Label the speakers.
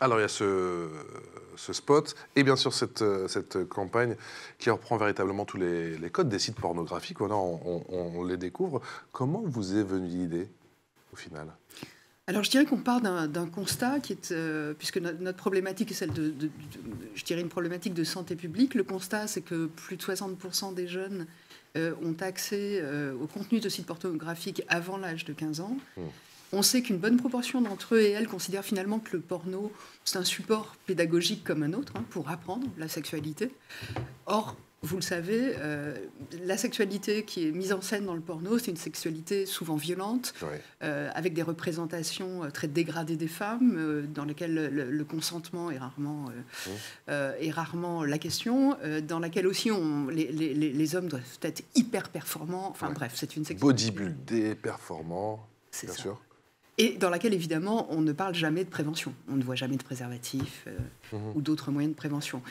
Speaker 1: Alors, il y a ce spot et bien sûr cette campagne qui reprend véritablement tous les codes des sites pornographiques. Voilà, on les découvre. Comment vous est venue l'idée, au final?
Speaker 2: Alors je dirais qu'on part d'un constat qui est, puisque notre problématique est celle je dirais une problématique de santé publique. Le constat, c'est que plus de 60% des jeunes ont accès au contenu de sites pornographiques avant l'âge de 15 ans. On sait qu'une bonne proportion d'entre eux et elles considèrent finalement que le porno, c'est un support pédagogique comme un autre, pour apprendre la sexualité. Or, vous le savez, la sexualité qui est mise en scène dans le porno, c'est une sexualité souvent violente,
Speaker 1: Ouais.
Speaker 2: avec des représentations très dégradées des femmes, dans lesquelles le consentement est rarement la question, dans laquelle aussi les hommes doivent être hyper performants. Enfin bref, c'est une sexualité...
Speaker 1: Bodybuildé, performant,
Speaker 2: C'est
Speaker 1: bien
Speaker 2: ça.
Speaker 1: sûr.
Speaker 2: Et dans laquelle, évidemment, on ne parle jamais de prévention. On ne voit jamais de préservatif ou d'autres moyens de prévention.